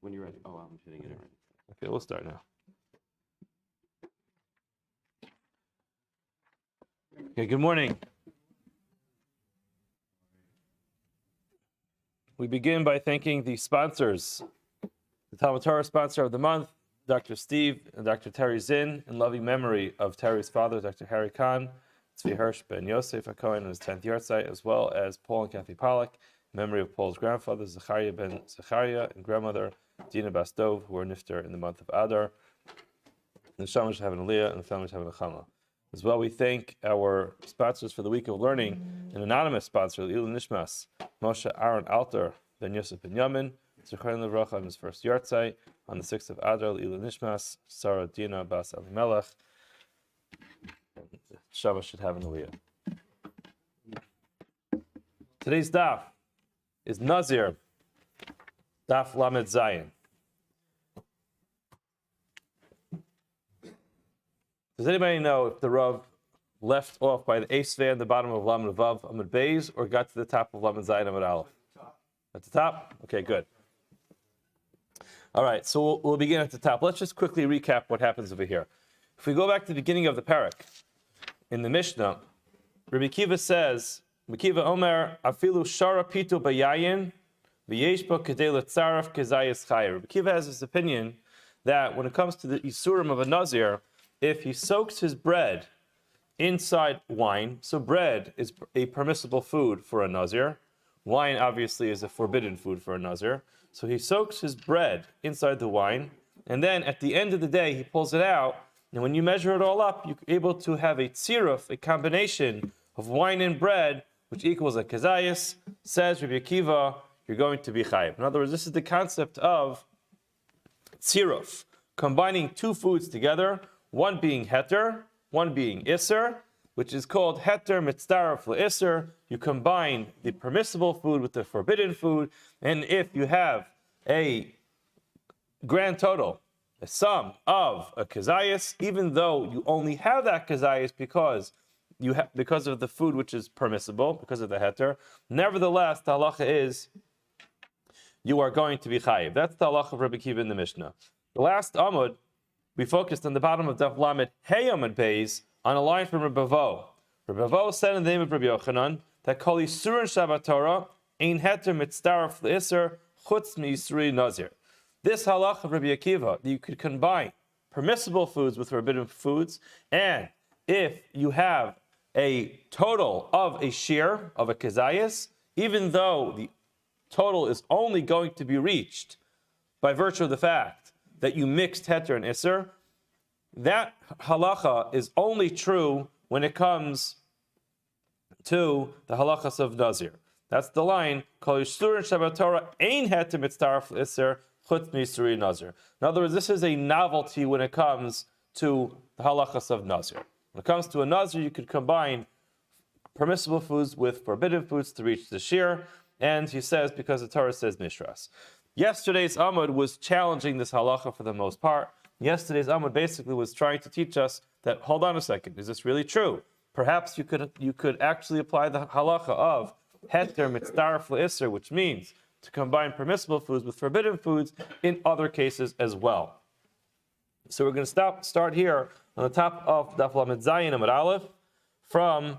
When you're ready. Oh, I'm hitting it already. Okay, we'll start now. Okay, good morning. We begin by thanking the sponsors. The Talmud Torah sponsor of the month, Dr. Steve and Dr. Terry Zinn, in loving memory of Terry's father, Dr. Harry Kahn, Tzvi Hirsch ben Yosef HaKohen on his 10th yahrzeit, as well as Paul and Kathy Pollack, in memory of Paul's grandfather, Zachariah ben Zachariah, and grandmother, Dina Bastov, who were nifter in the month of Adar. The Neshama should have an Aliyah, and the family should have an Achama. As well, we thank our sponsors for the week of learning, an anonymous sponsor, Ilu Nishmas, Moshe Aaron Alter ben Yosef ben Yamin, Zechariah Levracha on his first yahrzeit, on the 6th of Adar, Ilu Nishmas, Sarah Dina Bas Elimelech. Shabbos should have an Aliyah. Today's daf is Nazir, daf Lamed Zayin. Does anybody know if the Rav left off by the Esvei on the bottom of Lamed Vav Amud Beis or got to the top of Lamed Zayin Amud Aleph? At the top? Okay, good. All right, so we'll begin at the top. Let's just quickly recap what happens over here. If we go back to the beginning of the parak, in the Mishnah, Rabbi Kiva says, Rabbi Kiva Omer, Afilu Shara Pitu Bayayin, V'yesh Bo Kedei Letzaref Kezayis Chayir. Rabbi Kiva has this opinion that when it comes to the Isurim of a Nazir, if he soaks his bread inside wine, so bread is a permissible food for a Nazir. Wine, obviously, is a forbidden food for a Nazir. So he soaks his bread inside the wine, and then at the end of the day, he pulls it out, and when you measure it all up, you're able to have a tziruf, a combination of wine and bread, which equals a kezayis. Says Rabbi Akiva, you're going to be chayiv. In other words, this is the concept of tziruf, combining two foods together, one being heter, one being iser, which is called heter mitzdaref le'iser. You combine the permissible food with the forbidden food, and if you have a grand total, a sum of a kezayis, even though you only have that kezayis because of the food which is permissible, because of the heter, nevertheless, the halacha is you are going to be chayiv. That's the halacha of Rabbi Kiva in the Mishnah. The last amud, we focused on the bottom of Daf Lamed Hey Amud Beis on a line from Rabbi Vo. Rabbi Vo said in the name of Rabbi Yochanan that Kol Yisurin Shabbat Torah ein heter mitzdaref le'iser chutz mi'yisuri nazir. This halach of Rabbi Akiva, that you could combine permissible foods with forbidden foods, and if you have a total of a shear, of a kezayis, even though the total is only going to be reached by virtue of the fact that you mixed heter and iser, that halacha is only true when it comes to the halachas of Nazir. That's the line, Kol Yisurin Shabbat Torah ein heter mitzdaref iser chutz mi'yisuri nazir. In other words, this is a novelty when it comes to the halachas of Nazir. When it comes to a Nazir, you could combine permissible foods with forbidden foods to reach the shear, and he says, because the Torah says mishras. Yesterday's Amud was challenging this halacha for the most part. Yesterday's Amud basically was trying to teach us that, hold on a second, is this really true? Perhaps you could actually apply the halacha of heter mitzdaref le'iser, which means to combine permissible foods with forbidden foods in other cases as well. So we're going to start here on the top of Daf Lamed Zayin Amud Aleph from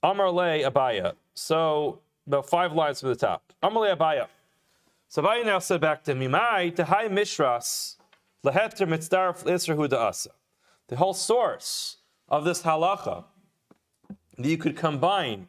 Amar Le Abaya. So about 5 lines from the top. Amar Le Abaya. So Abaya now said back to Mimai Tehai Mishras Leheter Mitzdaref L'Isra Hu Da'asa. The whole source of this halacha that you could combine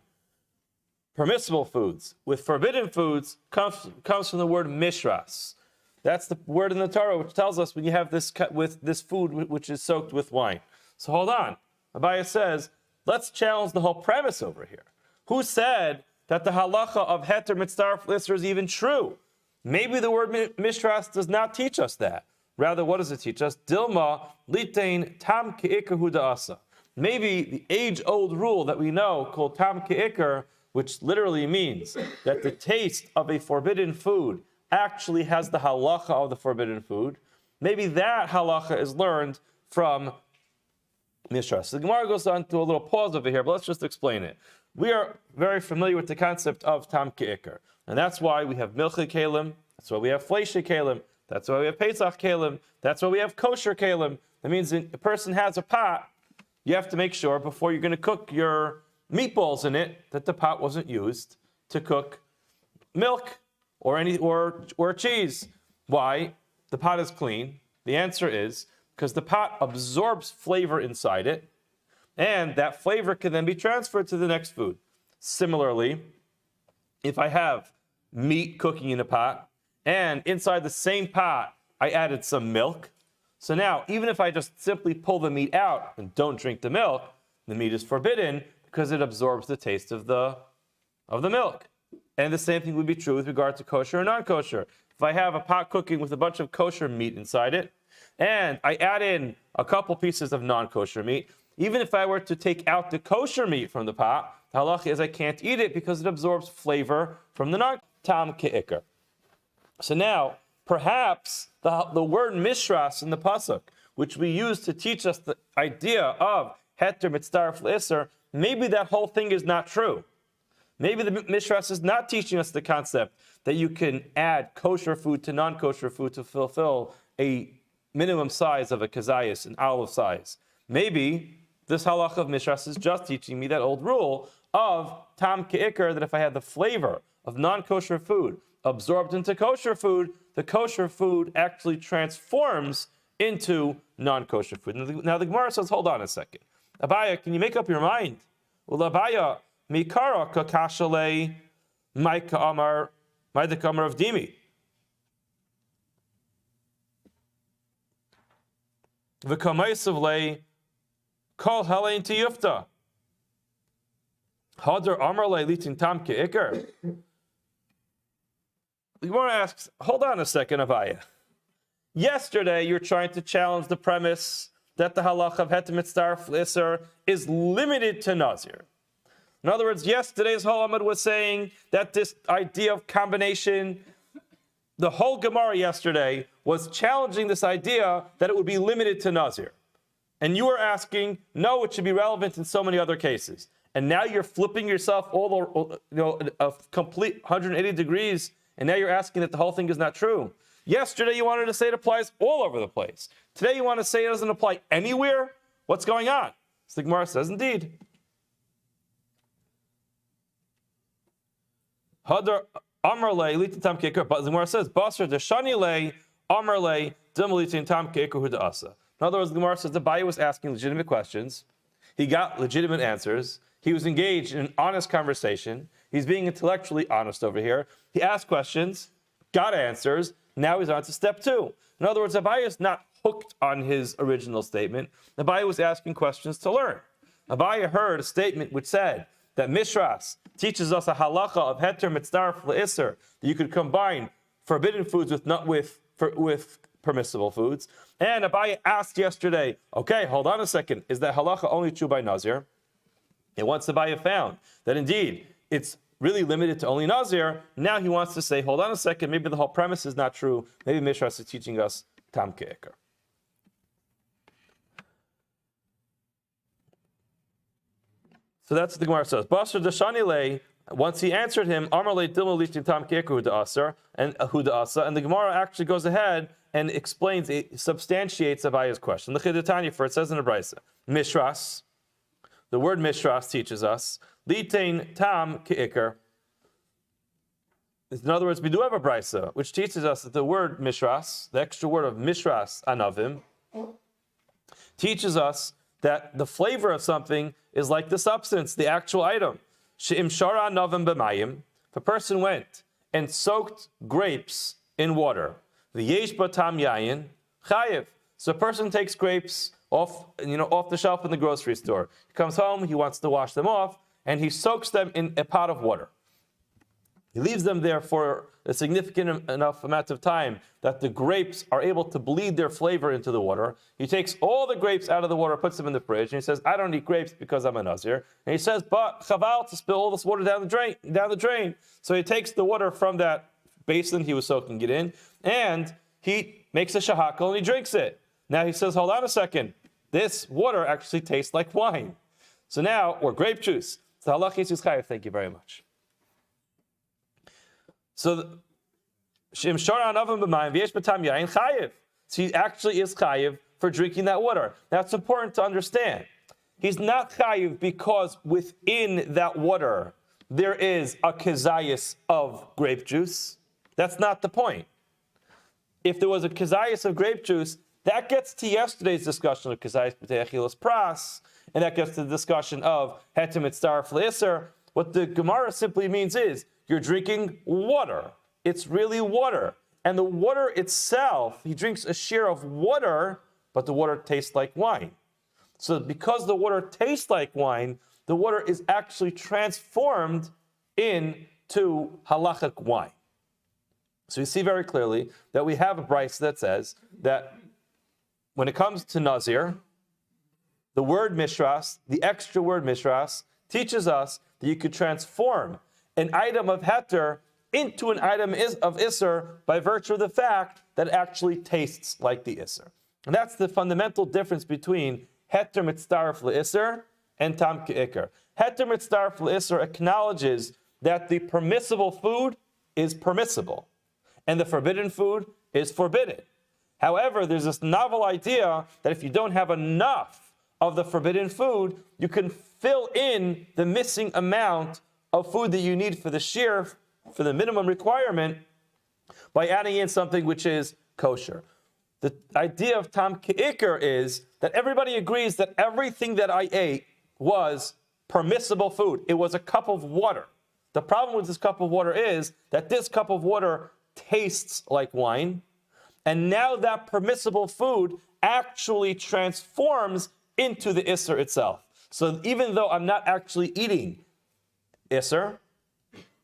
permissible foods with forbidden foods comes from the word mishras. That's the word in the Torah which tells us when you have this with this food which is soaked with wine. So hold on. Abaya says, let's challenge the whole premise over here. Who said that the halacha of heter mitzdaref l'isra is even true? Maybe the word mishras does not teach us that. Rather, what does it teach us? Dilma litain tam ke'ikar hu da'asa. Maybe the age-old rule that we know called tam ke'ikar, which literally means that the taste of a forbidden food actually has the halacha of the forbidden food. Maybe that halacha is learned from mishras. So the Gemara goes on to a little pause over here, but let's just explain it. We are very familiar with the concept of tam ke'ikar, and that's why we have milchei kelim. That's why we have fleishy kalim. That's why we have Pesach kalim. That's why we have kosher kalim. That means a person has a pot. You have to make sure before you're going to cook your meatballs in it that the pot wasn't used to cook milk or cheese. Why? The pot is clean. The answer is because the pot absorbs flavor inside it, and that flavor can then be transferred to the next food. Similarly, if I have meat cooking in a pot, and inside the same pot I added some milk, so now even if I just simply pull the meat out and don't drink the milk, the meat is forbidden because it absorbs the taste of the milk. And the same thing would be true with regard to kosher or non-kosher. If I have a pot cooking with a bunch of kosher meat inside it, and I add in a couple pieces of non-kosher meat, even if I were to take out the kosher meat from the pot, the halacha is I can't eat it because it absorbs flavor from the non-tam ke'ikar. So now, perhaps the word mishras in the pasuk, which we use to teach us the idea of heter mitzdaref l'isser, maybe that whole thing is not true. Maybe the mishras is not teaching us the concept that you can add kosher food to non-kosher food to fulfill a minimum size of a kazayas, an olive size. Maybe this halacha of mishras is just teaching me that old rule of tam ke'ikar, that if I had the flavor of non-kosher food absorbed into kosher food, the kosher food actually transforms into non-kosher food. Now the Gemara says, hold on a second. Abaya, can you make up your mind? Well, Abaya, mikara kakashale maika amar maidaka of dimi. V'kamaisavle kol halein tiyufta. Hadar amar le litin tam ke'ikar. The Gemara asks, hold on a second, Avaya. Yesterday, you're trying to challenge the premise that the halacha of heter mitzdaref l'isser is limited to Nazir. In other words, yesterday's Halamad was saying that this idea of combination, the whole Gemara yesterday was challenging this idea that it would be limited to Nazir. And you were asking, no, it should be relevant in so many other cases. And now you're flipping yourself a complete 180 degrees, and now you're asking that the whole thing is not true. Yesterday you wanted to say it applies all over the place. Today you want to say it doesn't apply anywhere? What's going on? So the Gemara says, indeed. Hadar Amarle Litam Kekur, but the Gemara says, Basar Deshanile Amarle Dimalitin Tam Kekur Asa. In other words, the Gemara says the Abaye was asking legitimate questions. He got legitimate answers. He was engaged in an honest conversation. He's being intellectually honest over here. He asked questions, got answers. Now he's on to step two. In other words, Abaye is not hooked on his original statement. Abaye was asking questions to learn. Abaye heard a statement which said that Mishras teaches us a halacha of heter mitzdaref l'isser, that you could combine forbidden foods with permissible foods. And Abaye asked yesterday, okay, hold on a second, is that halacha only true by Nazir? And once Abaye found that indeed it's really limited to only Nazir, now he wants to say, hold on a second, maybe the whole premise is not true. Maybe Mishras is teaching us tam ke'ikar. So that's what the Gemara says. Basar Dashanile, once he answered him, Amarle Dilma Lichtin Tam Ke'ikar Huda'asar, and Huda'asa, and the Gemara actually goes ahead and explains, it substantiates Abaye's question. The Chidatanya, for it says in the Brisa, Mishras, the word Mishras teaches us, Litain Tam Ke'ikar. In other words, we do have a Brisa, which teaches us that the word Mishras, the extra word of Mishras Anavim, teaches us that the flavor of something is like the substance, the actual item. She'im shara novim b'mayim. If a person went and soaked grapes in water, the yesh batam yayin chayiv. So a person takes grapes off the shelf in the grocery store. He comes home, he wants to wash them off, and he soaks them in a pot of water. He leaves them there for a significant enough amount of time that the grapes are able to bleed their flavor into the water. He takes all the grapes out of the water, puts them in the fridge, and he says, I don't eat grapes because I'm a Nazir. And he says, but chaval to spill all this water down the drain. So he takes the water from that basin he was soaking it in, and he makes a shahakal and he drinks it. Now he says, hold on a second. This water actually tastes like wine. So now, or grape juice. So halach yisus chayav, thank you very much. So Shim Shoran Oven B'Mayim V'yesh B'Tam Yain Chayiv. So he actually is chayiv for drinking that water. That's important to understand. He's not chayiv because within that water there is a kezayis of grape juice. That's not the point. If there was a kezayis of grape juice, that gets to yesterday's discussion of kezayis b'tei achilas pras, and that gets to the discussion of heter mitzaref le'isser. What the Gemara simply means is you're drinking water. It's really water. And the water itself, he drinks a share of water, but the water tastes like wine. So because the water tastes like wine, the water is actually transformed into halachic wine. So you see very clearly that we have a brayso that says that when it comes to Nazir, the word mishras, the extra word mishras, teaches us that you could transform an item of heter into an item of isser by virtue of the fact that it actually tastes like the isser. And that's the fundamental difference between heter mitzaref le'isser and tam ke'ikr. Heter mitzaref le'isser acknowledges that the permissible food is permissible and the forbidden food is forbidden. However, there's this novel idea that if you don't have enough of the forbidden food, you can fill in the missing amount of food that you need for the shear, for the minimum requirement, by adding in something which is kosher. The idea of tam ke'ikr is that everybody agrees that everything that I ate was permissible food. It was a cup of water. The problem with this cup of water is that this cup of water tastes like wine, and now that permissible food actually transforms into the isser itself. So even though I'm not actually eating isser,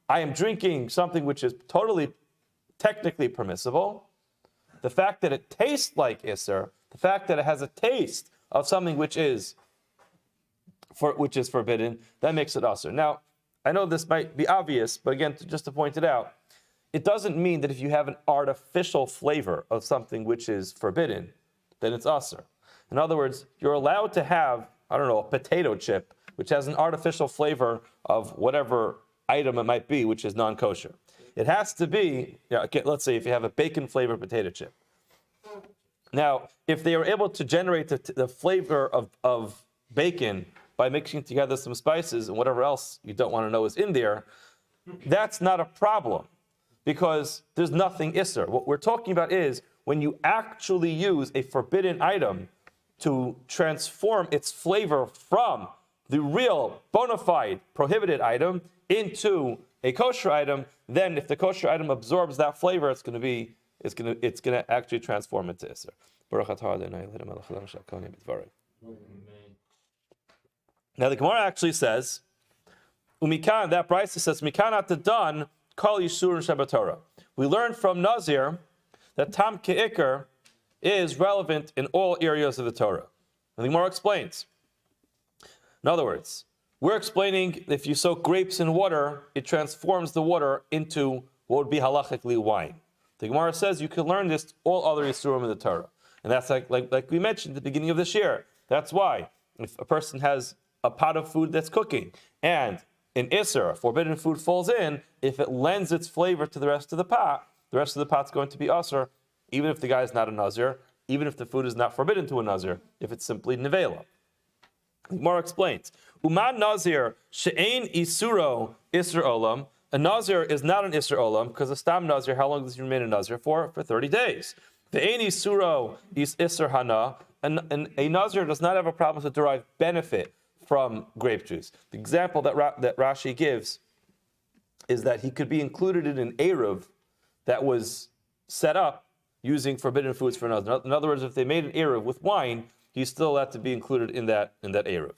I am drinking something which is totally technically permissible. The fact that it tastes like isser, the fact that it has a taste of something which is forbidden, that makes it usser. Now, I know this might be obvious, but again, just to point it out, it doesn't mean that if you have an artificial flavor of something which is forbidden, then it's usser. In other words, you're allowed to have, I don't know, a potato chip, which has an artificial flavor of whatever item it might be, which is non-kosher. It has to be, let's say if you have a bacon-flavored potato chip. Now, if they are able to generate the flavor of bacon by mixing together some spices and whatever else you don't want to know is in there, that's not a problem because there's nothing isser. What we're talking about is when you actually use a forbidden item to transform its flavor from the real bona fide prohibited item into a kosher item, then if the kosher item absorbs that flavor, it's going to actually transform into isser. Now the Gemara actually says, "Umikan." That brayso says, "Mikan at the done kol yisur Shabbat." We learn from Nazir that tam ke'ikr is relevant in all areas of the Torah. And the Gemara explains. In other words, we're explaining if you soak grapes in water, it transforms the water into what would be halachically wine. The Gemara says you can learn this all other Yisurim in the Torah. And that's like we mentioned at the beginning of this year. That's why if a person has a pot of food that's cooking and an Isser, forbidden food, falls in, if it lends its flavor to the rest of the pot's going to be Usser, even if the guy is not a Nazir, even if the food is not forbidden to a Nazir, if it's simply Nevela. The Gemara explains, Uman Nazir she'ein isuro Isser Olam. A Nazir is not an Isser Olam because a Stam Nazir, how long does he remain a Nazir for? For 30 days. Ve'ein isuro is Isser Hana. And a Nazir does not have a problem to derive benefit from grape juice. The example that Rashi gives is that he could be included in an Eruv that was set up using forbidden foods for Nazir. In other words, if they made an Eruv with wine, he's still allowed to be included in that Eruv.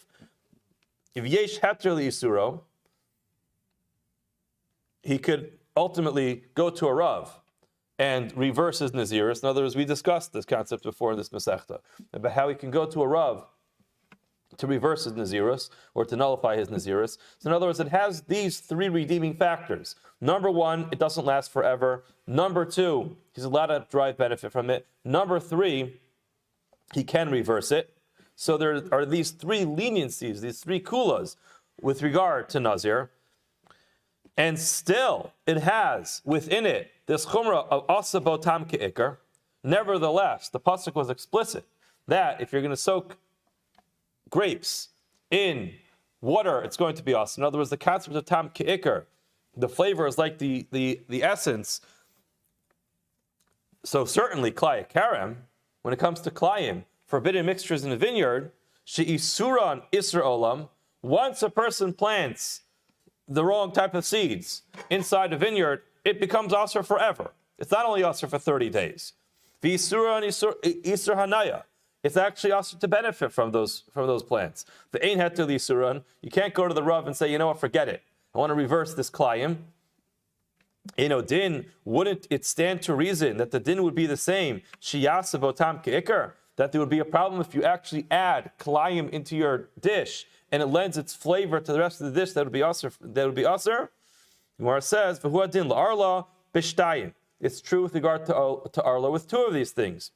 If Yesh Heter L'Isuro, he could ultimately go to a Rav and reverse his Naziris. In other words, we discussed this concept before in this Masechta, about how he can go to a Rav to reverse his Naziris, or to nullify his Naziris. So in other words, it has these three redeeming factors. Number one, it doesn't last forever. Number two, he's allowed to derive benefit from it. Number three, he can reverse it. So there are these three leniencies, these three kulas, with regard to Nazir. and still it has within it this chumrah of asabo tam ke'ikr, nevertheless, the pasuk was explicit that if you're going to soak grapes in water, it's going to be awesome. In other words, the concept of tam ke'ikr, the flavor is like the essence. So certainly klai karem, when it comes to klayim, forbidden mixtures in the vineyard, she'isuran isra olam, once a person plants the wrong type of seeds inside the vineyard, it becomes asur forever. It's not only asur for 30 days. V'isuran isra hanaya, it's actually asur to benefit from those plants. The ein heter l'isuran, you can't go to the Rav and say, you know what, forget it. I want to reverse this klayim. Din, wouldn't it stand to reason that the din would be the same? Shiyasa botam ke'ikr, that there would be a problem if you actually add klayim into your dish and it lends its flavor to the rest of the dish. That would be asur. That would be asur. Gemara says, "V'hu adin la'arla b'shtayim." It's true with regard to arla with two of these things,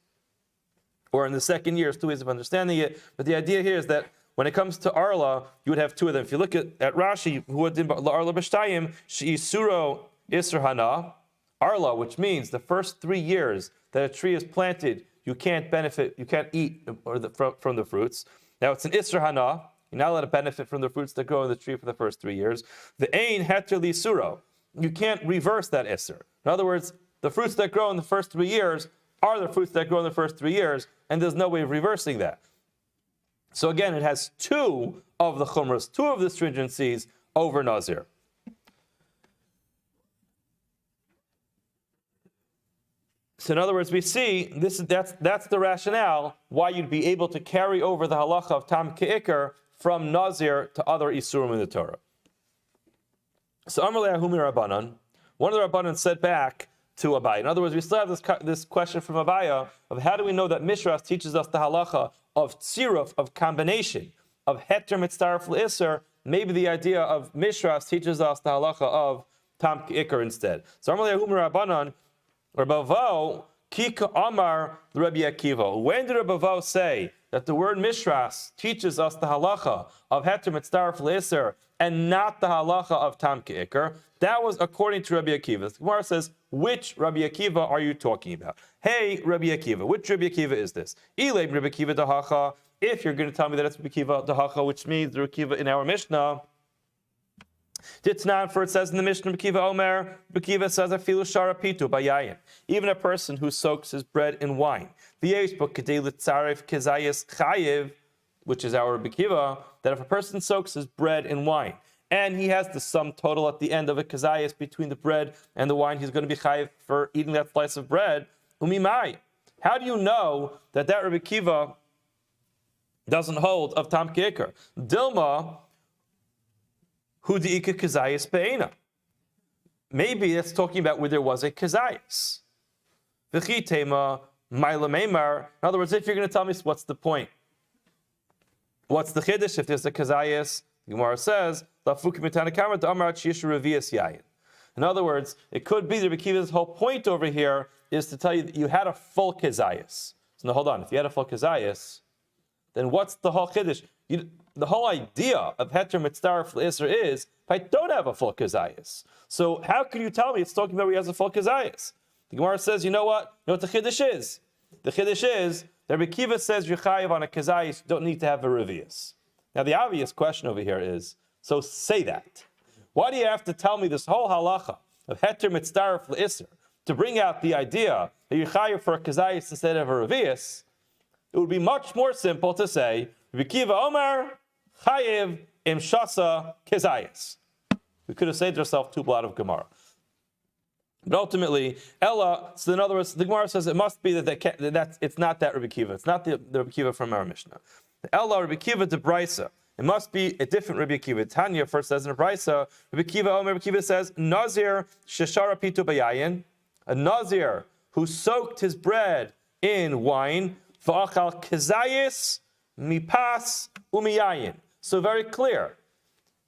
or in the second year. There's two ways of understanding it. But the idea here is that when it comes to arla, you would have two of them. If you look at Rashi, "V'hu adin la'arla b'shtayim," she'isuro isra hana arla, which means the first 3 years that a tree is planted, you can't benefit, you can't eat from the fruits. Now it's an isra hana. You're not allowed to benefit from the fruits that grow in the tree for the first 3 years. The ein heter l'isuro. You can't reverse that isser. In other words, the fruits that grow in the first 3 years are the fruits that grow in the first 3 years, and there's no way of reversing that. So again, it has two of the chumras, two of the stringencies over Nazir. So in other words, we see that's the rationale why you'd be able to carry over the halacha of tam ke'ikr from Nazir to other isurim in the Torah. So Amar le'ahumi Rabbanan, one of the Rabbanan said back to Abai. In other words, we still have this question from Abaya of how do we know that Mishras teaches us the halacha of tziruf, of combination, of heter mitzaref le'isr. Maybe the idea of Mishras teaches us the halacha of tam ke'ikr instead. So Amar le'ahumi Rabbanan, Rabbi Kika Amar Rabbi Akiva. When did Rabbi say that the word Mishras teaches us the halacha of heter mitzaref le'isr and not the halacha of tam ke'ikr? That was according to Rabbi Akiva. The Gemara says, which Rabbi Akiva are you talking about? Hey, Rabbi Akiva, which Rabbi Akiva is this? Ilay Rabbi Akiva dahacha. If you're going to tell me that it's Rabbi Akiva dahacha, which means the Rabbi Akiva in our Mishnah, Ditnan, for it says in the Mishnah, Rabbi Akiva Omer, Rabbi Akiva says, Afilu shara pitu bayayin. Even a person who soaks his bread in wine. V'yesh bo kedei litzaref kezayis chayiv, which is our Rabbi Akiva, that if a person soaks his bread in wine, and he has the sum total at the end of a kezayis between the bread and the wine, he's going to be chayiv for eating that slice of bread. Umimai. How do you know that Rabbi Akiva doesn't hold of tam ke'ikr? Dilma, hu di'ika kezayis be'ena. Maybe that's talking about where there was a kezayis. V'chi tema ma'ila meimar. In other words, if you're going to tell me what's the point, what's the chiddush if there's a kezayis? The Gemara says, in other words, it could be that Rabbi Akiva's whole point over here is to tell you that you had a full kezayis. So now hold on, if you had a full kezayis, then what's the whole chiddush? The whole idea of heter mitzaref le'isr is, if I don't have a full kezayis, so how can you tell me it's talking about where he has a full kezayis? The Gemara says, you know what the chiddush is? The chiddush is that Rabbi Akiva says you're chayiv on a kezayis, you don't need to have a revius. Now the obvious question over here is, so say that. Why do you have to tell me this whole halacha of heter mitzaref le'isr to bring out the idea that you're chayiv for a kezayis instead of a revius? It would be much more simple to say, Rabbi Akiva Omer chayiv im shasa kezayis. We could have saved ourselves two blot of Gemara. But ultimately, Ella, so in other words, the Gemara says it must be that it's not that Rabbi Akiva. It's not the Rabbi Akiva from our Mishnah. Ella Rabbi Akiva de Braisa. It must be a different Rabbi Akiva. Tanya first says in a Braisa, Rabbi Akiva says, Nazir sheshara pitu bayayin, a Nazir who soaked his bread in wine, v'achal kezayis mipas umiyayin. So very clear.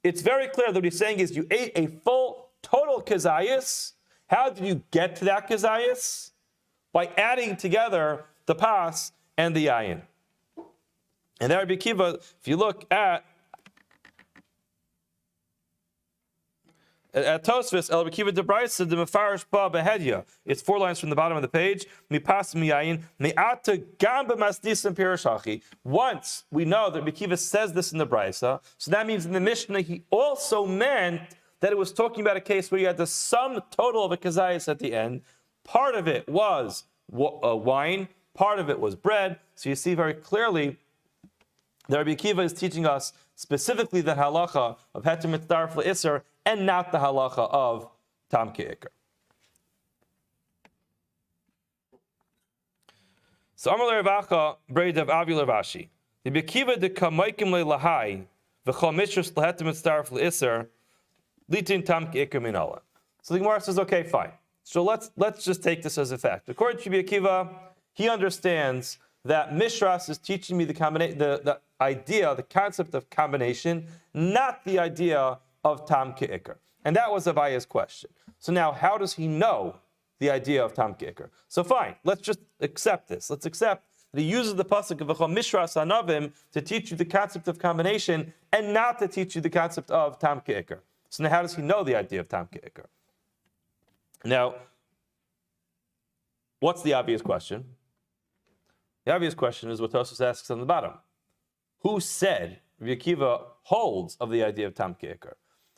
It's very clear that what he's saying is you ate a full, total kezayis. How did you get to that kezayis? By adding together the pas and the yayin. And there, Rabbi Akiva, if you look at At Tosfos, El Bekiva de Braisa de Mefarish Ba Behedya. It's 4 lines from the bottom of the page. Mipas miyayin mi'ata gamba masdisim pirashachi. Once we know that Bekiva says this in the Braisa, so that means in the Mishnah he also meant that it was talking about a case where you had the sum total of a kazayas at the end. Part of it was wine, part of it was bread. So you see very clearly that Rabbi Akiva is teaching us specifically the halacha of heter mitzdarf le'isr and not the halacha of tam ke'ikr. So Amar le'Ravacha breid of Avi le'Rashi. Rabbi Akiva de kamaykim le'lahai v'chol mishras leheter mitzdarf le'isr litin tam ke'ikr minala. So the Gemara says, okay, fine. So let's just take this as a fact. According to Rabbi Akiva, he understands that Mishras is teaching me the idea, the concept of combination, not the idea of Tam Ke'ikr. And that was Avaya's question. So now, how does he know the idea of Tam Ke'ikr? So fine, let's just accept this. Let's accept that he uses the pasuk of V'chol Mishras Anavim to teach you the concept of combination and not to teach you the concept of Tam Ke'ikr. So now, how does he know the idea of Tam Ke'ikr? Now, what's the obvious question? The obvious question is what Tosfos asks on the bottom. Who said Rabbi Akiva holds of the idea of Tam Ke'ikr?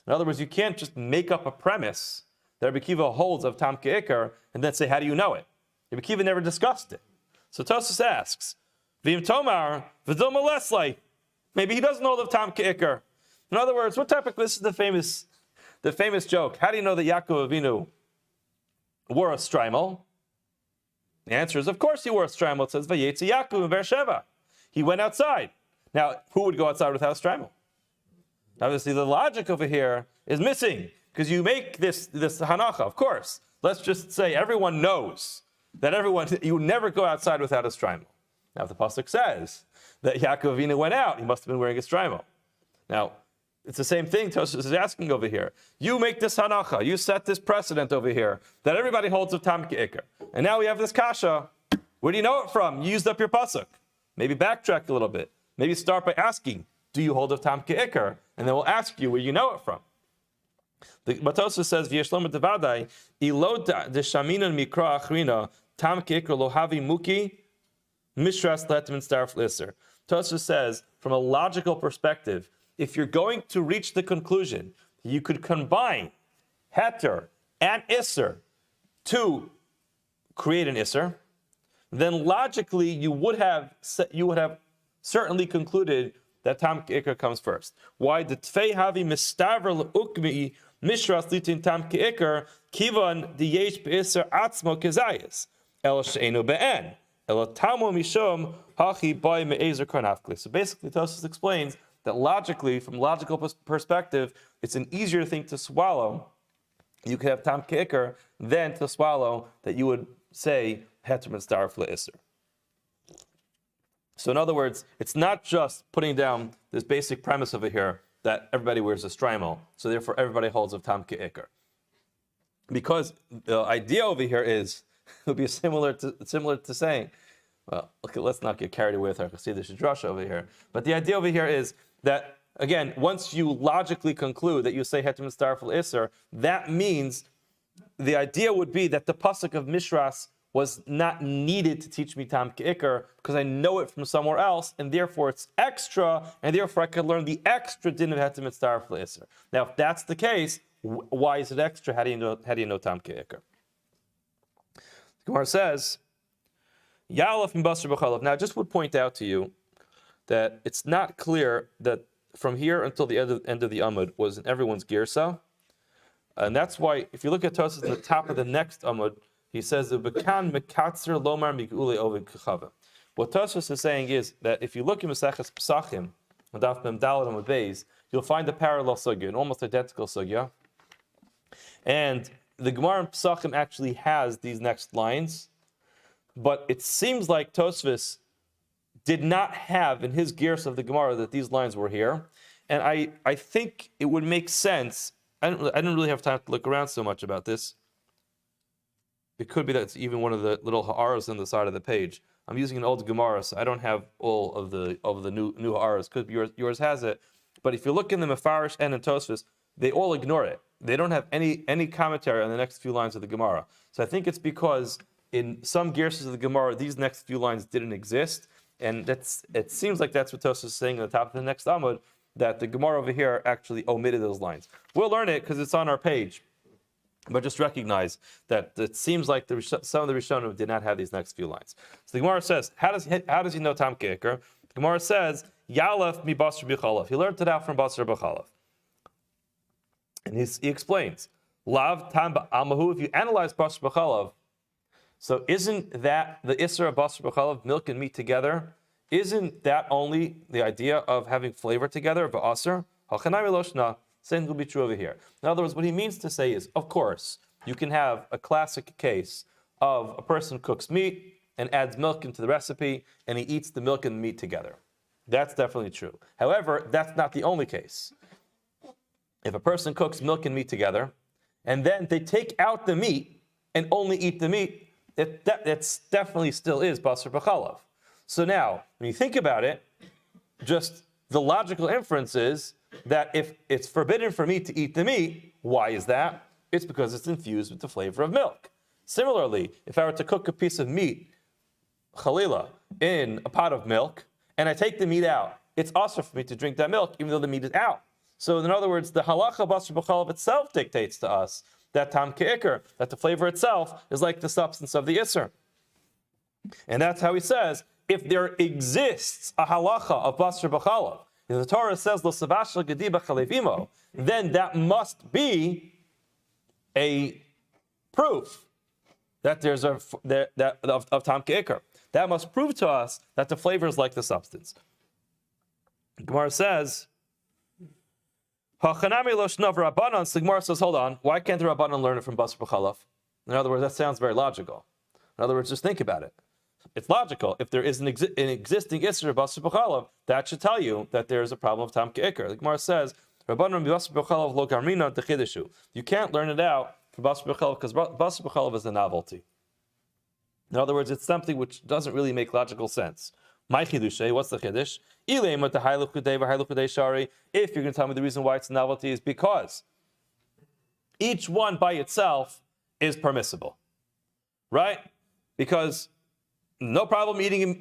In other words, you can't just make up a premise that Rabbi Akiva holds of Tam Ke'ikr and then say, how do you know it? Rabbi Akiva never discussed it. So Tosfos asks, V'im Tomar, V'dil Maleslei. Maybe he doesn't hold of Tam Ke'ikr. In other words, what type of, this is the famous joke. How do you know that Yaakov Avinu wore a strimel? The answer is, of course he wore a strimel. It says, Vayetzi Yaakov in Beersheba. He went outside. Now, who would go outside without a strimel? Obviously, the logic over here is missing, because you make this hanacha, of course. Let's just say everyone knows that you never go outside without a strimel. Now, if the pasuk says that Yaakov Avinu went out, he must have been wearing a strimel. Now, it's the same thing Tosfos is asking over here. You make this hanacha, you set this precedent over here, that everybody holds of Tam Ke'ikr. And now we have this kasha. Where do you know it from? You used up your pasuk. Maybe backtrack a little bit. Maybe start by asking, do you hold of Tam Ke'ikr? And then we'll ask you where you know it from. The Tosfos says, V'yeshlom devadai, ilod deshamina mikra achrina, Tam Ke'ikr lohavi muki, mishras letem starf liser. Tosfos says, from a logical perspective, if you're going to reach the conclusion, you could combine heter and iser to create an iser, then logically you would have certainly concluded that Tam Ke'ikr comes first. Why? The tfei havi mistaver le'ukmi mishras litin Tam Ke'ikr kivan diyesh be'iser atzmo kezayis el she'enu be'en el tamo mishom hachi by me'ezer karnafkli. So basically, Tosfos explains that logically, from a logical perspective, it's an easier thing to swallow. You could have Tam Ke'ikr than to swallow that you would say heter mitzdarf le'isr. So in other words, it's not just putting down this basic premise over here that everybody wears a strimel, so therefore everybody holds of Tam Ke'ikr. Because the idea over here is, it would be similar to saying, well, okay, let's not get carried away with our Chassidish drasha over here. But the idea over here is that, again, once you logically conclude that you say heter mitzdarf le'isr, that means the idea would be that the pasuk of Mishras was not needed to teach me Tam Ke'ikr because I know it from somewhere else, and therefore it's extra, and therefore I could learn the extra din of heter mitzdarf le'isr. Now, if that's the case, why is it extra? How do you know Tam Ke'ikr? The Gemara says, Ya'alaf and Basar b'chalaf. Now, I just would point out to you that it's not clear that from here until the end of the Amud was in everyone's girsa. And that's why, if you look at Tosfos at the top of the next Amud, he says, "Bekan mekatzer lomar migule ovid kachava." What Tosfos is saying is that if you look in Maseches Pesachim, Daf Mem Daled Amud Beis, you'll find a parallel sugya, an almost identical sugya. And the Gemara in Pesachim actually has these next lines, but it seems like Tosfos did not have in his gears of the Gemara that these lines were here. And I think it would make sense. I didn't really have time to look around so much about this. It could be that it's even one of the little ha'aras on the side of the page. I'm using an old Gemara, so I don't have all of the new ha'aras. Could be yours has it. But if you look in the Mefarish and in Tosfos, they all ignore it. they don't have any commentary on the next few lines of the Gemara. So I think it's because in some gears of the Gemara, these next few lines didn't exist, and it seems like that's what Tosfos is saying at the top of the next Amud, that the Gemara over here actually omitted those lines. We'll learn it because it's on our page, but just recognize that it seems like some of the Rishonim did not have these next few lines. So the Gemara says, how does he know Tam Ke'ikr? The Gemara says, Yalef mi Basar b'chalav. He learned it out from Basar b'chalav. And he explains, Lav Tam ba'amahu, if you analyze Basar b'chalav, so isn't that the Isra of Basar b'chalav, milk and meat together, isn't that only the idea of having flavor together, v'asr? Hachanami loshna. Same will be true over here. In other words, what he means to say is, of course, you can have a classic case of a person cooks meat and adds milk into the recipe, and he eats the milk and the meat together. That's definitely true. However, that's not the only case. If a person cooks milk and meat together, and then they take out the meat and only eat the meat, it definitely still is Basar b'chalav. So now, when you think about it, just the logical inference is that if it's forbidden for me to eat the meat, why is that? It's because it's infused with the flavor of milk. Similarly, if I were to cook a piece of meat, chalila, in a pot of milk, and I take the meat out, it's also for me to drink that milk, even though the meat is out. So in other words, the halacha Basar b'chalav itself dictates to us that Tam Ke'ikr, that the flavor itself is like the substance of the Isser. And that's how he says, if there exists a halacha of Basar b'chalav, if the Torah says, Lo savashal gedi b'chalevimo, then that must be a proof that there's of Tam Ke'ikr. That must prove to us that the flavor is like the substance. Gemara says, Hachanami lo shnav Rabbanan. So Gemara says, hold on, why can't the Rabbanan learn it from Basar b'chalav? In other words, that sounds very logical. In other words, just think about it. It's logical. If there is an existing Isser of Basar b'chalav, that should tell you that there is a problem of Tam Ke'ikr. The Gemara says, Rabbanan Basar b'chalav lo garmina techidishu. You can't learn it out from Basar b'chalav because Basar b'chalav is a novelty. In other words, it's something which doesn't really make logical sense. My chidushay, what's the chiddush? If you're going to tell me the reason why it's a novelty is because each one by itself is permissible, right? Because no problem eating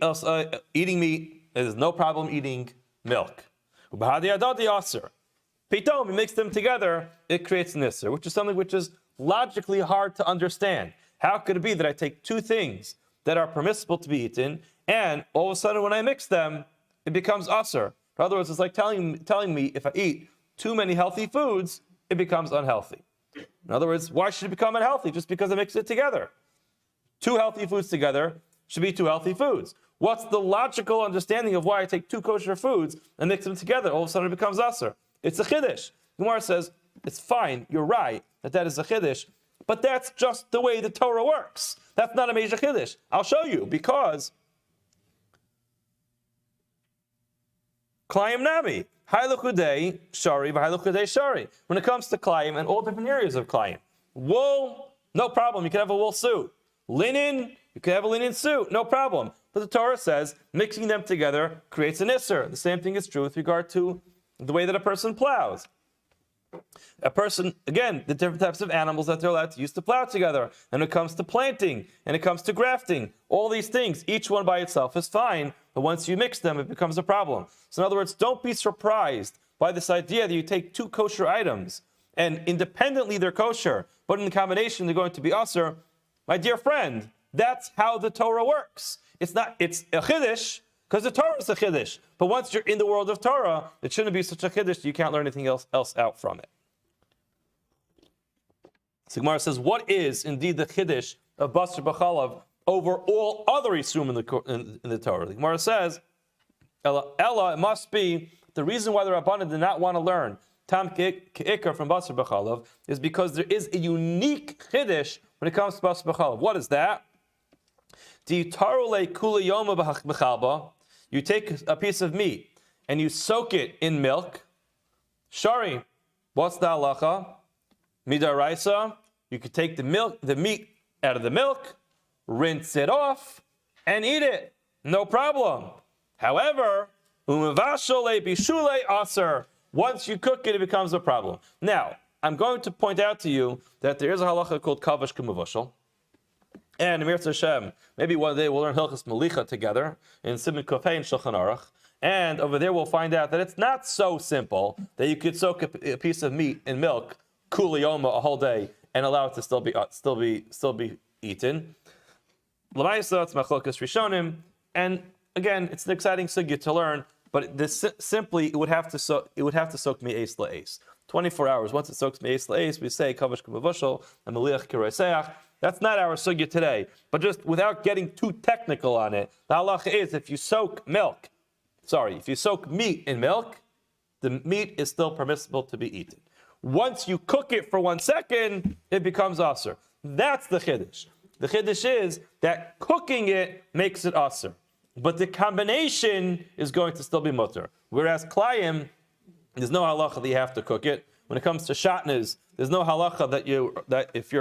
meat. There's no problem eating milk. Pitom, you mix them together, it creates an isser, which is something which is logically hard to understand. How could it be that I take two things that are permissible to be eaten, and all of a sudden when I mix them, it becomes usser? In other words, it's like telling me if I eat too many healthy foods, it becomes unhealthy. In other words, why should it become unhealthy? Just because I mix it together. Two healthy foods together should be two healthy foods. What's the logical understanding of why I take two kosher foods and mix them together? All of a sudden it becomes usser. It's a chiddush. Gemara says, it's fine, you're right, that is a chiddush, but that's just the way the Torah works. That's not a major chiddush. I'll show you, because Klayim Nami, Hailukudei Shari, Hailukudei Shari. When it comes to Klayim and all different areas of Klayim, wool, no problem, you can have a wool suit. Linen, you can have a linen suit, no problem. But the Torah says mixing them together creates an isser. The same thing is true with regard to the way that a person plows. A person, again, the different types of animals that they're allowed to use to plow together. And when it comes to planting, and it comes to grafting, all these things, each one by itself is fine, but once you mix them, it becomes a problem. So in other words, don't be surprised by this idea that you take two kosher items, and independently they're kosher, but in combination they're going to be usser. My dear friend, that's how the Torah works. It's a chiddush, because the Torah is a chiddush. But once you're in the world of Torah, it shouldn't be such a chiddush, you can't learn anything else out from it. So Gemara says, what is indeed the chiddush of Basar b'chalav over all other isum in the Torah? The Gemara says, Ella, it must be the reason why the Rabbanan did not want to learn Tam Ke'ikr from Basar b'chalav is because there is a unique chiddush when it comes to Basar b'chalav. What is that? You take a piece of meat and you soak it in milk. Shari, what's the halacha? Midaraisa, you could take the meat out of the milk, rinse it off, and eat it. No problem. However, once you cook it, it becomes a problem. Now, I'm going to point out to you that there is a halacha called kavash k'mevushal. And Amir Hashem, maybe one day we'll learn Hilchas Melicha together in Siman Kofei and Shulchan Aruch. And over there we'll find out that it's not so simple that you could soak a piece of meat in milk, kuliyoma, a whole day, and allow it to still be eaten. L'maisa, it's machlokas rishonim, and again, it's an exciting sugya to learn. But this simply it would have to soak me'es la'es. 24 hours. Once it soaks me'es la'es, we say kavash k'mevushal and meliach k'roiseach. That's not our sugya today. But just without getting too technical on it, the halacha is if you soak meat in milk, the meat is still permissible to be eaten. Once you cook it for 1 second, it becomes asur. That's the chiddush. The chiddush is that cooking it makes it asur, but the combination is going to still be mutter. Whereas klayim, there's no halacha that you have to cook it. When it comes to shatnez, there's no halacha that if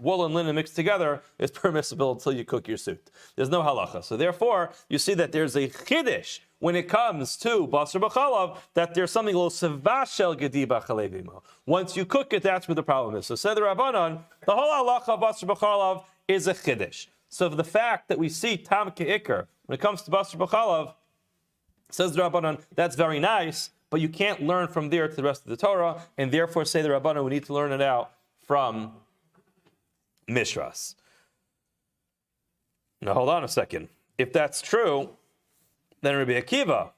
wool and linen mixed together, it's permissible until you cook your suit. There's no halacha. So therefore, you see that there's a chiddush when it comes to basar b'chalav, that there's something a little sevashel gediba chalevimo. Once you cook it, that's where the problem is. So said the Rabbanon, the whole halacha of basar b'chalav is a chiddush. So the fact that we see tam ke'ikr when it comes to basar b'chalav, says the Rabbanon, that's very nice. But you can't learn from there to the rest of the Torah, and therefore say the Rabbanan, we need to learn it out from Mishras. Now hold on a second. If that's true, then Rabbi Akiva,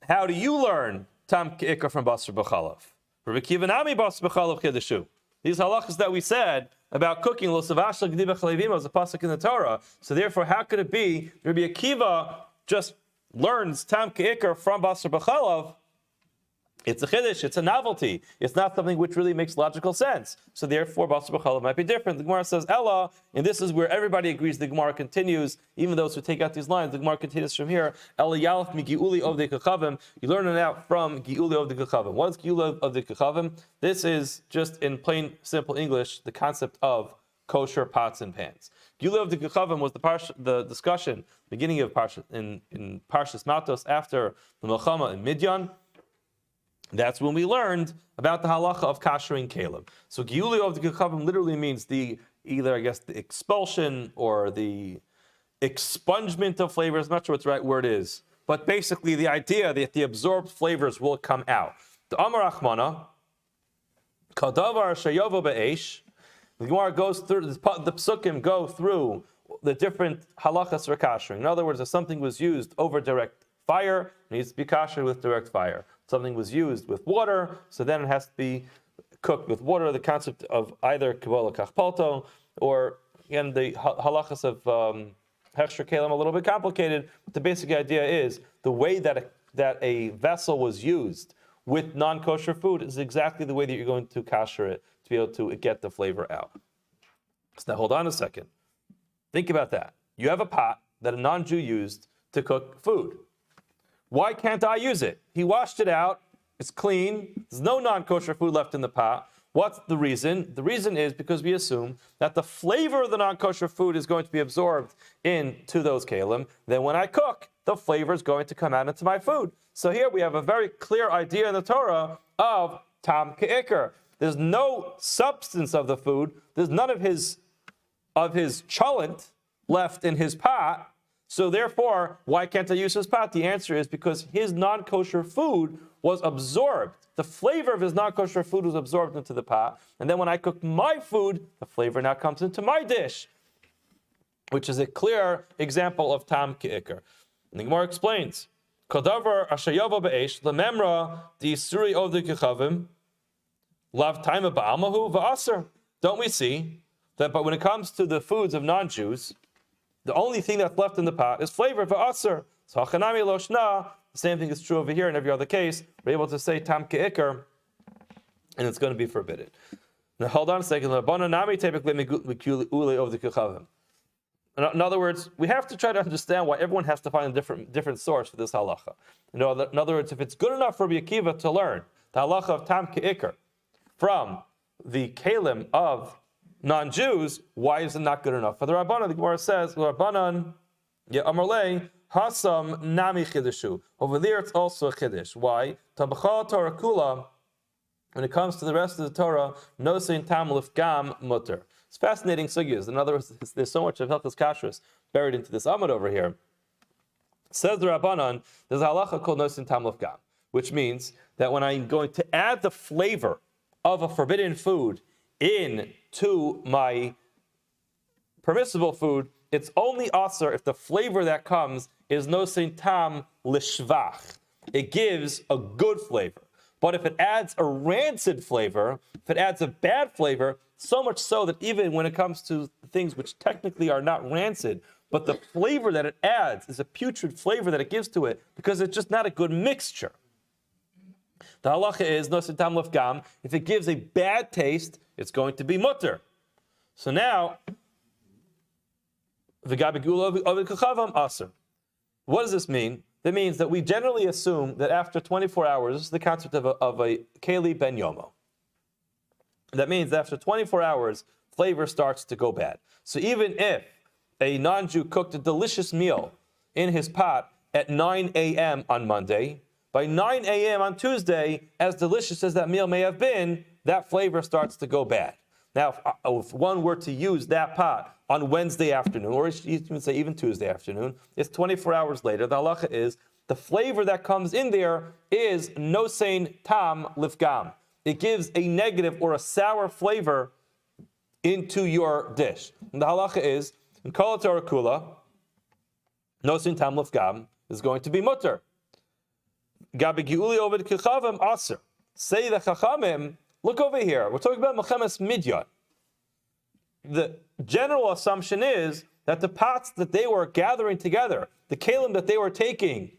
how do you learn Tam Ke'ikar from Basar B'chalav? Rabbi Akiva Nami Basar B'chalav Chidushu. These halachas that we said about cooking, Lo Savashal G'diba Chalevim, is a pasuk in the Torah. So therefore, how could it be Rabbi Akiva just learns Tam Ke'ikar from Basar B'chalav? It's a chiddush, it's a novelty. It's not something which really makes logical sense. So therefore, basar b'chalav might be different. The Gemara says, Ella, and this is where everybody agrees. The Gemara continues, even those who take out these lines, the Gemara continues from here. Ella yalef mi gi'uli of the kachavim. You learn it out from gi'uli of the kachavim. What is gi'uli of the kachavim? This is just in plain, simple English, the concept of kosher pots and pans. Gi'uli of the kachavim was the discussion, beginning of in Parshas Matos after the Melchama in Midyan. That's when we learned about the halacha of kashering kelim. So giuli of the kachavim literally means the expulsion or the expungement of flavors. I'm not sure what the right word is, but basically the idea that the absorbed flavors will come out. The Amar Achmana, kadavar shayovo be'esh. The Gemara goes through the psukim go through the different halachas for kashering. In other words, if something was used over direct fire, it needs to be kasher with direct fire. Something was used with water, so then it has to be cooked with water. The concept of either kabbalah kachpalto, or again the halachas of hechsher kelim, a little bit complicated. But the basic idea is the way that a vessel was used with non-kosher food is exactly the way that you're going to kasher it to be able to get the flavor out. So now hold on a second. Think about that. You have a pot that a non-Jew used to cook food. Why can't I use it? He washed it out. It's clean. There's no non-kosher food left in the pot. What's the reason? The reason is because we assume that the flavor of the non-kosher food is going to be absorbed into those kalim. Then when I cook, the flavor is going to come out into my food. So here we have a very clear idea in the Torah of tam ke'ikar. There's no substance of the food. There's none of his cholent left in his pot. So therefore, why can't I use his pot? The answer is because his non-kosher food was absorbed. The flavor of his non-kosher food was absorbed into the pot. And then when I cook my food, the flavor now comes into my dish, which is a clear example of tam ke'ikar. And the Gemara explains, Kodavar ashayava be'esh, lememra di isuri of the kechavim, lav taima ba'almahu va'aser. Don't we see that but when it comes to the foods of non-Jews, the only thing that's left in the pot is flavor for aser. So hachanami loshna. The same thing is true over here in every other case. We're able to say tam ke'ikar, and it's going to be forbidden. Now hold on a second. In other words, we have to try to understand why everyone has to find a different source for this halacha. In other words, if it's good enough for Rabbi Akiva to learn the halacha of tam ke'ikar from the kalim of non-Jews, why is it not good enough? For the Rabbanan, the Gemara says, Rabbanan, Amarle, Hasam Nami Chidushu. Over there, it's also a Chiddush. Why? Tabachal Torah Kula, When it comes to the rest of the Torah, no sein tam lifgam mutter. It's fascinating sugyas. In other words, there's so much of Hilchos Kashrus buried into this Amud over here. Says the Rabbanan, there's a halacha called no sein tam lifgam, which means that when I'm going to add the flavor of a forbidden food into my permissible food, it's only aser if the flavor that comes is no sein tam lishvach. It gives a good flavor. But if it adds a rancid flavor, if it adds a bad flavor, so much so that even when it comes to things which technically are not rancid, but the flavor that it adds is a putrid flavor that it gives to it because it's just not a good mixture. The halacha is no sein tam lifgam. If it gives a bad taste, it's going to be mutter. So now, what does this mean? That means that we generally assume that after 24 hours, this is the concept of a keli ben yomo. That means that after 24 hours, flavor starts to go bad. So even if a non-Jew cooked a delicious meal in his pot at 9 a.m. on Monday, by 9 a.m. on Tuesday, as delicious as that meal may have been, that flavor starts to go bad. Now, if one were to use that pot on Wednesday afternoon, or you can say even Tuesday afternoon, it's 24 hours later. The halacha is the flavor that comes in there is no sein tam lifgam. It gives a negative or a sour flavor into your dish. And the halacha is in kol Torah kula, no sein tam lifgam is going to be mutter. Gabi giuli oved kichavim aser. Say the chachamim. Look over here. We're talking about Mechemes Midyan. The general assumption is that the pots that they were gathering together, the kalim that they were taking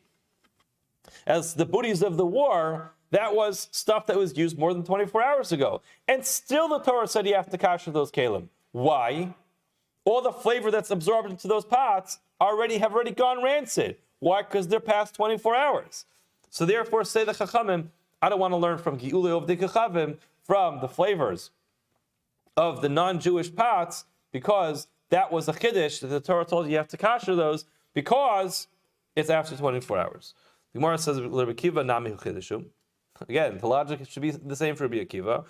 as the booties of the war, that was stuff that was used more than 24 hours ago. And still the Torah said you have to kasher those kalim. Why? All the flavor that's absorbed into those pots have already gone rancid. Why? Because they're past 24 hours. So therefore, say the Chachamim, I don't want to learn from Gi'uli of the Kechavim, from the flavors of the non-Jewish pots, because that was a chiddush that the Torah told you have to kasher those, because it's after 24 hours. The Gemara says, Rabbi Akiva nami chiddushum. Again, the logic should be the same for Rabbi Akiva.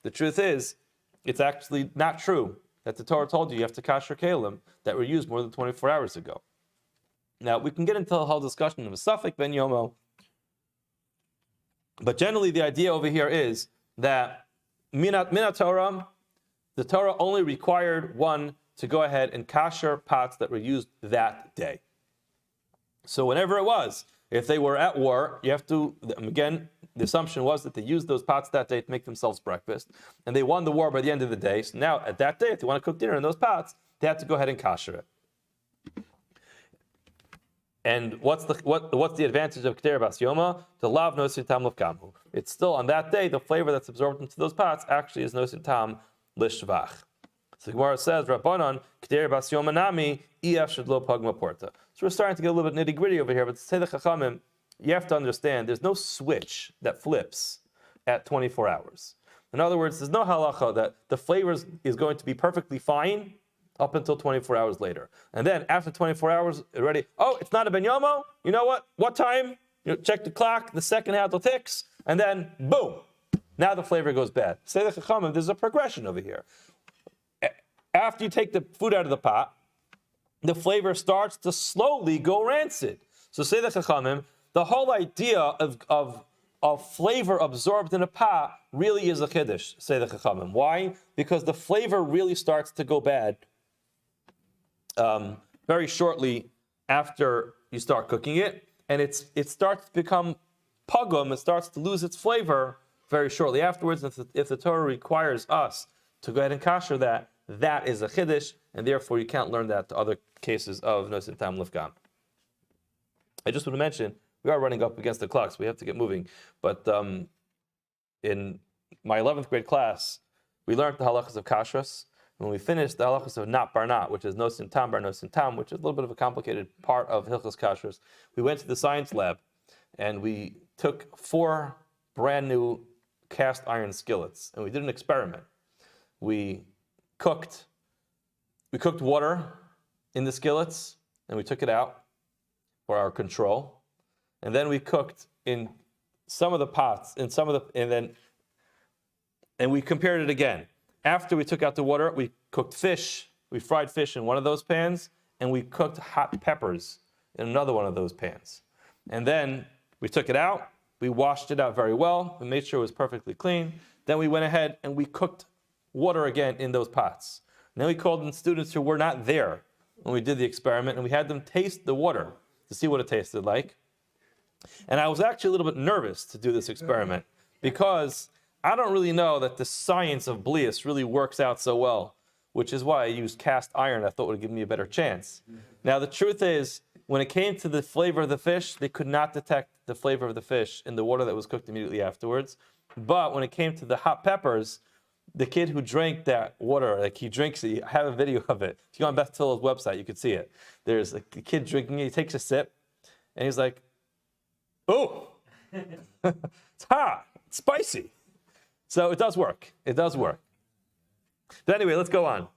The truth is, it's actually not true that the Torah told you have to kasher kalim that were used more than 24 hours ago. Now, we can get into a whole discussion of a suffix ben yomo, but generally the idea over here is that minat Torah, the Torah only required one to go ahead and kasher pots that were used that day. So whenever it was, if they were at war, you have to, again, the assumption was that they used those pots that day to make themselves breakfast, and they won the war by the end of the day. So now, at that day, if they want to cook dinner in those pots, they have to go ahead and kasher it. And what's the advantage of K'ter Bas Yoma? To lav no sein tam lifgamu. It's still on that day, the flavor that's absorbed into those pots actually is no sein tam lishvach. So the Gemara says, Rabbanan, K'ter Bas Yoma nami, iyaf shadlo pagma porta. So we're starting to get a little bit nitty gritty over here, but to say the Chachamim, you have to understand there's no switch that flips at 24 hours. In other words, there's no halacha that the flavor is going to be perfectly fine up until 24 hours later. And then after 24 hours, already, it's not a ben yomo. You know what? What time? You check the clock, the second handle ticks, and then boom, now the flavor goes bad. Say the Chachamim, there's a progression over here. After you take the food out of the pot, the flavor starts to slowly go rancid. So say the Chachamim, the whole idea of flavor absorbed in a pot really is a chiddush, say the Chachamim. Why? Because the flavor really starts to go bad very shortly after you start cooking it, and it starts to become pugum, it starts to lose its flavor very shortly afterwards. If the Torah requires us to go ahead and kasher that, that is a chiddush, and therefore you can't learn that to other cases of no sein tam lifgam. I just want to mention, we are running up against the clock, so we have to get moving. But in my 11th grade class, we learned the halachas of kashrus. When we finished the halachas of nat bar nat, which is no sein tam bar no sein tam, which is a little bit of a complicated part of hilchos kashrus, we went to the science lab and we took 4 brand new cast iron skillets and we did an experiment. We cooked water in the skillets and we took it out for our control. and then we cooked in some of the pots, and we compared it again. After we took out the water, we cooked fish. We fried fish in one of those pans, and we cooked hot peppers in another one of those pans. And then we took it out. We washed it out very well. We made sure it was perfectly clean. Then we went ahead and we cooked water again in those pots. And then we called in students who were not there when we did the experiment, and we had them taste the water to see what it tasted like. And I was actually a little bit nervous to do this experiment because I don't really know that the science of blias really works out so well, which is why I used cast iron. I thought would give me a better chance. Now, the truth is, when it came to the flavor of the fish, they could not detect the flavor of the fish in the water that was cooked immediately afterwards. But when it came to the hot peppers, the kid who drank that water, like he drinks it, I have a video of it. If you go on Beth Tillow's website, you can see it. There's a kid drinking it, he takes a sip, and he's like, oh, it's hot, it's spicy. So it does work. It does work. But anyway, let's go on.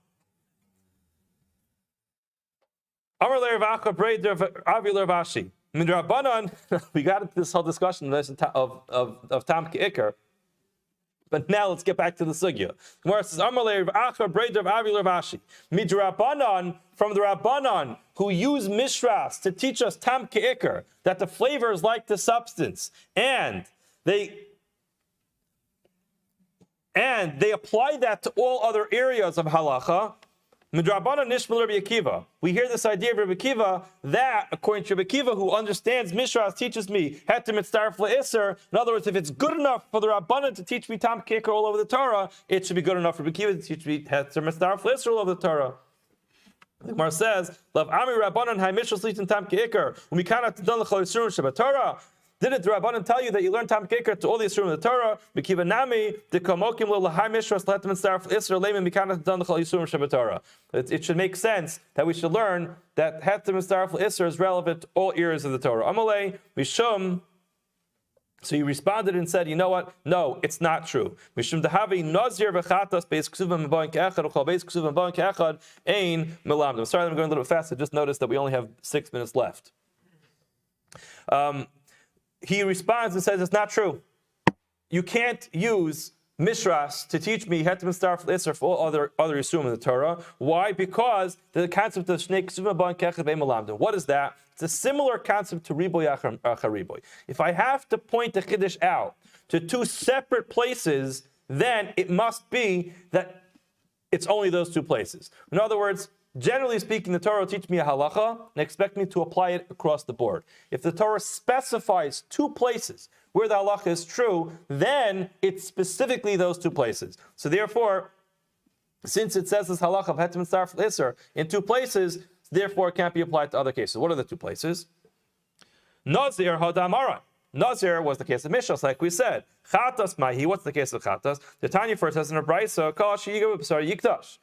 We got into this whole discussion of Tam Ke'ikr. But now let's get back to the sugya. Gemara says, Midrabanan, from the Rabbanan, who use Mishras to teach us Tam Ke'ikr, that the flavor is like the substance, and they apply that to all other areas of halacha. Midrabanan nishmal Rabbi Akiva. We hear this idea of Rabbi Akiva that, according to Rabbi Akiva, who understands Mishras, teaches me heter mitzaref le'isser. In other words, if it's good enough for the Rabbanan to teach me Tam Ke'ikr all over the Torah, it should be good enough for Rabbi Akiva to teach me heter mitzaref le'isser all over the Torah. The Gemara says, "Lav ami Rabbanan hay Mishras litin Tam Ke'ikr u'mikana tadon l'chol yisurim shebatorah." Didn't the Rabbanan tell you that you learn Tam Ke'ikr to all the Yisurim of the Torah? B'kiva nami dekomokim lo lahai mishras lehetem mitzaref l'isser leimin mikana tadon l'chol yisurim shebatorah. It should make sense that we should learn that heter mitzaref l'isser is relevant to all areas of the Torah. Amalei mishum. So he responded and said, you know what? No, it's not true. Mishum dehavi Nazir v'chatas beis ksuvim m'boin ke'echad uchal beis ksuvim m'boin ke'echad ein melamdim. I'm sorry, I'm going a little bit fast. I just noticed that we only have 6 minutes left. He responds and says, it's not true. You can't use Mishras to teach me heter mitzaref l'isser for all other Yisurim in the Torah. Why? Because the concept of Shnei Ksuvim B'an Kechad Be'em Melamdim. What is that? It's a similar concept to Riboy Achariboy. If I have to point the Chiddush out to two separate places, then it must be that it's only those two places. In other words, generally speaking, the Torah will teach me a halacha and expect me to apply it across the board. If the Torah specifies two places where the halacha is true, then it's specifically those two places. So therefore, since it says this halacha of heter mitzaref l'isser in two places, therefore it can't be applied to other cases. What are the two places? Nazir hadamara. Nazir was the case of Mishras, like we said. Chatas mahi. What's the case of chatas? The Tanya first says in a brayso, kol sheyigav b'sar yikdash.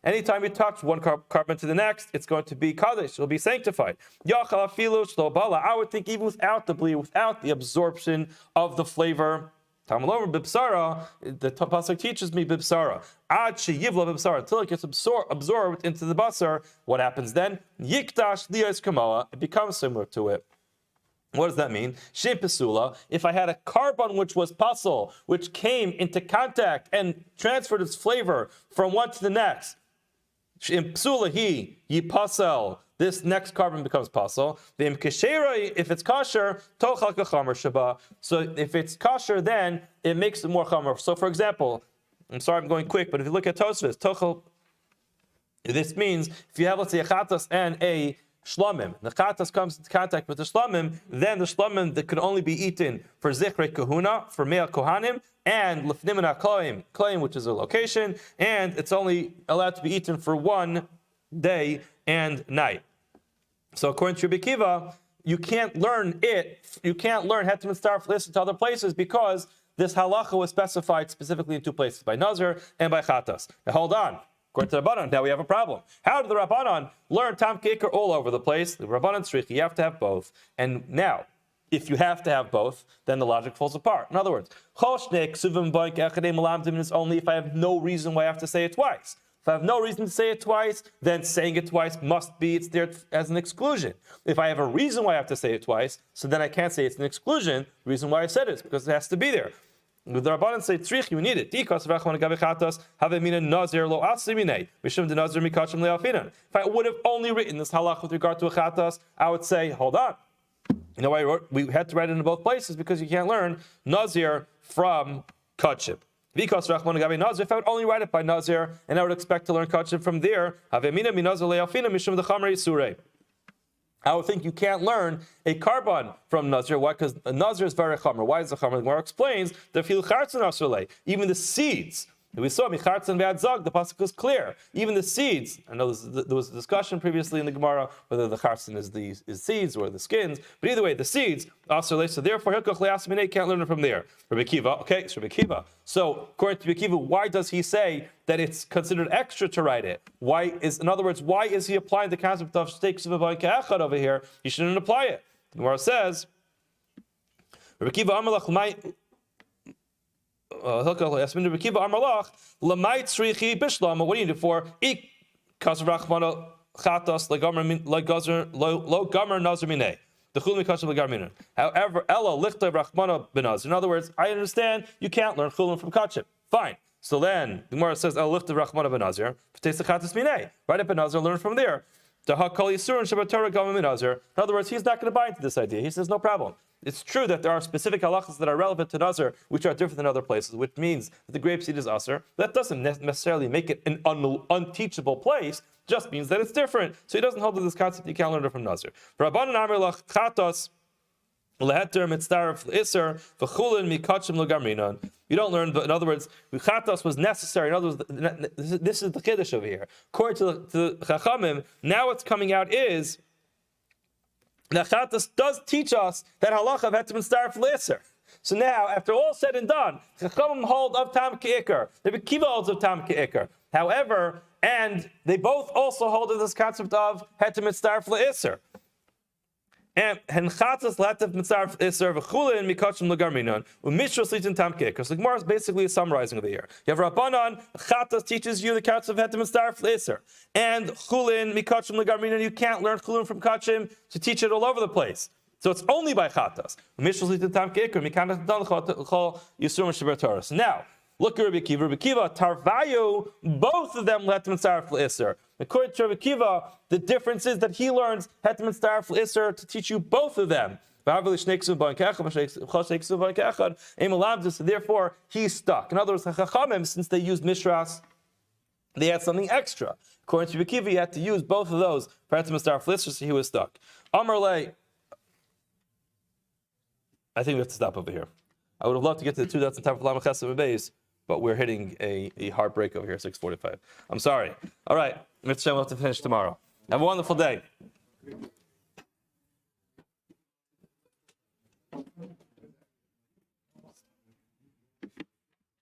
Anytime you touch one carbon to the next, it's going to be kaddish. It will be sanctified. I would think even without the bli, without the absorption of the flavor, the pasuk teaches me bibsara. Ad sheyivla bibsara, until it gets absorbed into the basar. What happens then? Yikdash liyos kamoa. It becomes similar to it. What does that mean? Shem pesula. If I had a carbon which was pasul, which came into contact and transferred its flavor from one to the next. Psulahi yipasel. This next carbon becomes pasel. If it's kosher, tochal kachamer shaba. So if it's kosher, then it makes it more chamer. So for example, I'm sorry I'm going quick, but if you look at Tosfos, tochal, this means if you have, let's say, a chatas and a shlamim, the chatas comes into contact with the shlamim, then the shlamim that could only be eaten for zichrei kahuna, for male kohanim, and lefnim and klaim, which is a location, and it's only allowed to be eaten for 1 day and night. So according to Rabbi Akiva, you can't learn heter mitzaref l'isser to other places because this halacha was specified specifically in two places, by Nazir and by chatas. Now hold on. According to the Rabbanan, now we have a problem. How did the Rabbanan learn Tam Ke'ikr all over the place? The Rabbanan strict, you have to have both. And now, if you have to have both, then the logic falls apart. In other words, is only if I have no reason why I have to say it twice. If I have no reason to say it twice, then saying it twice must be it's there as an exclusion. If I have a reason why I have to say it twice, so then I can't say it's an exclusion. The reason why I said it is because it has to be there. With the Rabbanan say tzrich, you need it. If I would have only written this halach with regard to a chatas, I would say, hold on. You know why we had to write it in both places? Because you can't learn Nazir from Kachim. If I would only write it by Nazir, and I would expect to learn Kachim from there, I would think you can't learn a carbon from Nazir. Why? Because Nazir is very chamer. Why is it chamer? The Gemara explains that even the seeds. We saw Michartzan Ve'adzag, the pasuk is clear. Even the seeds. I know there was a discussion previously in the Gemara whether the chartzan is seeds or the skins, but either way, the seeds. So therefore, can't learn it from there. Rabbi Kiva, okay, it's Rabbi Kiva. So according to Rabbi Kiva, why does he say that it's considered extra to write it? In other words, why is he applying the concept of stakes of a ke'echad over here? He shouldn't apply it. The Gemara says, Rabbi Kiva Amalach what do you do for however, Ella Lichter Rachmana Benazir. In other words, I understand you can't learn chulin from kachim. Fine. So then the Gemara says Ella Lichter Rachmana Benazir. Write up Benazir, learn from there. In other words, he's not going to buy into this idea. He says, no problem. It's true that there are specific halachas that are relevant to Nazir, which are different than other places, which means that the grape seed is asr. That doesn't necessarily make it an unteachable place, just means that it's different. So he doesn't hold to this concept, you can't learn it from Nazir. You don't learn, but in other words, chatas was necessary. In other words, this is the chiddush over here. According to Chachamim, now what's coming out is that chatas does teach us that halacha of hetem and starf l'isser. So now, after all said and done, Chachamim hold of tam ke'ikar. The Rebbe Kiva holds of tam ke'ikar. However, and they both also hold of this concept of hetem and starf l'isser. And chatas latev mitzarf iser v'chulin mikachim legarminon u'mishros litin tamke. Because the Gemara is basically summarizing over here. You have Rabbanan, chatas teaches you the concept of hetem mitzarf iser, and chulin mikachim legarminon. You can't learn chulin from kachim to teach it all over the place. So it's only by chatas. U'mishros litin tamke ikar mikanat dan chol yisurim shaber Torah. Now look at Rabbi Kiva. Rabbi Kiva tarvayu, both of them hetem mitzarf iser. According to Rabbi Kiva, the difference is that he learns hetem and starf l'isser to teach you both of them. Therefore, he's stuck. In other words, the Chachamim, since they used Mishras, they had something extra. According to Rabbi Kiva, he had to use both of those for hetem and starf l'isser, so he was stuck. Amar lei, I think we have to stop over here. I would have loved to get to the 2 dots in time for Lama Chesed and Beis, but we're hitting a hard break over here, 6:45. I'm sorry. All right, Mitzvah, we'll have to finish tomorrow. Have a wonderful day.